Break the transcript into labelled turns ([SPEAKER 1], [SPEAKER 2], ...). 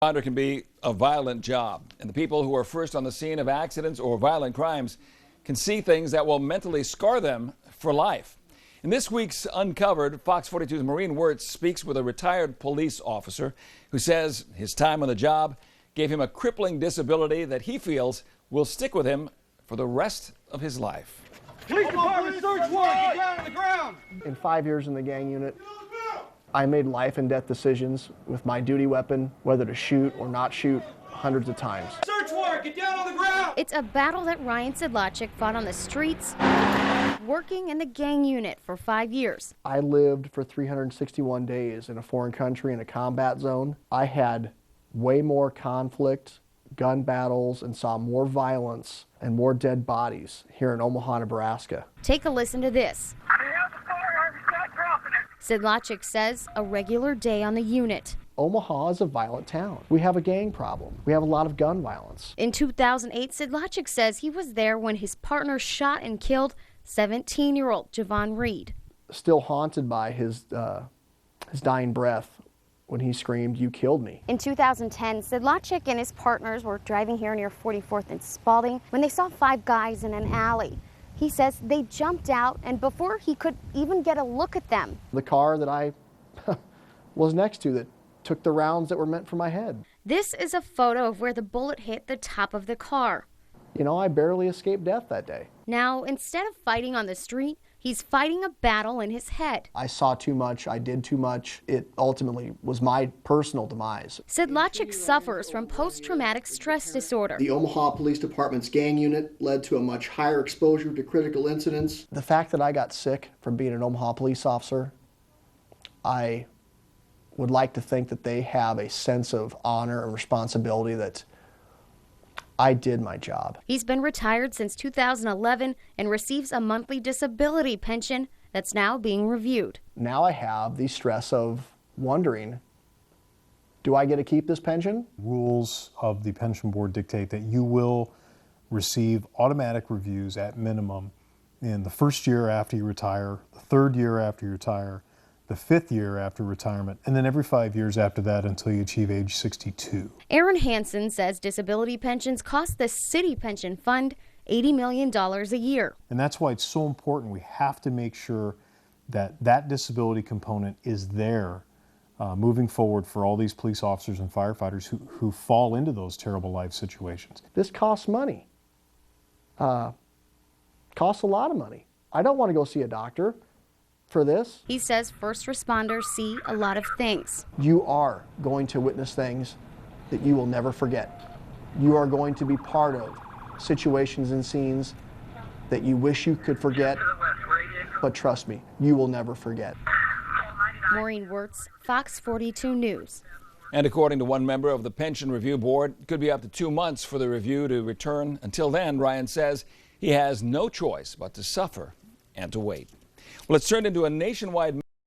[SPEAKER 1] Responder can be a violent job, and the people who are first on the scene of accidents or violent crimes can see things that will mentally scar them for life. In this week's Uncovered, Fox 42's Maureen Wirtz speaks with a retired police officer who says his time on the job gave him a crippling disability that he feels will stick with him for the rest of his life.
[SPEAKER 2] Police department, search warrant, get down on the ground.
[SPEAKER 3] In 5 years in the gang unit, I made life and death decisions with my duty weapon, whether to shoot or not shoot, hundreds of times.
[SPEAKER 2] Search warrant, get down on the ground.
[SPEAKER 4] It's a battle that Ryan Sedlacek fought on the streets, working in the gang unit for 5 years.
[SPEAKER 3] I lived for 361 days in a foreign country in a combat zone. I had way more conflict, gun battles, and saw more violence and more dead bodies here in Omaha, Nebraska.
[SPEAKER 4] Take a listen to this. Sedlacek says a regular day on the unit.
[SPEAKER 3] Omaha is a violent town. We have a gang problem. We have a lot of gun violence.
[SPEAKER 4] In 2008, Sedlacek says he was there when his partner shot and killed 17-year-old Javon Reed.
[SPEAKER 3] Still haunted by his dying breath when he screamed, "You killed me."
[SPEAKER 4] In 2010, Sedlacek and his partners were driving here near 44th and Spalding when they saw 5 guys in an alley. He says they jumped out, and before he could even get a look at them,
[SPEAKER 3] The car that I was next to that took the rounds that were meant for my head.
[SPEAKER 4] this is a photo of where the bullet hit the top of the car.
[SPEAKER 3] You know, I barely escaped death that day.
[SPEAKER 4] Now, instead of fighting on the street, he's fighting a battle in his head.
[SPEAKER 3] I saw too much, I did too much. It ultimately was my personal demise.
[SPEAKER 4] Sedlacek suffers from post-traumatic stress disorder.
[SPEAKER 3] The Omaha Police Department's gang unit led to a much higher exposure to critical incidents. The fact that I got sick from being an Omaha police officer, I would like to think that they have a sense of honor and responsibility that I did my job.
[SPEAKER 4] He's been retired since 2011 and receives a monthly disability pension that's now being reviewed.
[SPEAKER 3] Now I have the stress of wondering, do I get to keep this pension?
[SPEAKER 5] Rules of the pension board dictate that you will receive automatic reviews at minimum in the first year after you retire, the third year after you retire, the 5th year after retirement, and then every 5 years after that until you achieve age 62.
[SPEAKER 4] Aaron Hansen says disability pensions cost the city pension fund $80 million a year.
[SPEAKER 5] And that's why it's so important. We have to make sure that that disability component is there moving forward for all these police officers and firefighters who fall into those terrible life situations.
[SPEAKER 3] This costs money. Costs a lot of money. I don't want to go see a doctor for this.
[SPEAKER 4] He says first responders see a lot of things.
[SPEAKER 3] You are going to witness things that you will never forget. You are going to be part of situations and scenes that you wish you could forget, but trust me, you will never forget.
[SPEAKER 4] Maureen Wirtz, Fox 42 News.
[SPEAKER 1] And according to one member of the Pension Review Board, it could be up to 2 months for the review to return. Until then, Ryan says he has no choice but to suffer and to wait. Well, it's turned into a nationwide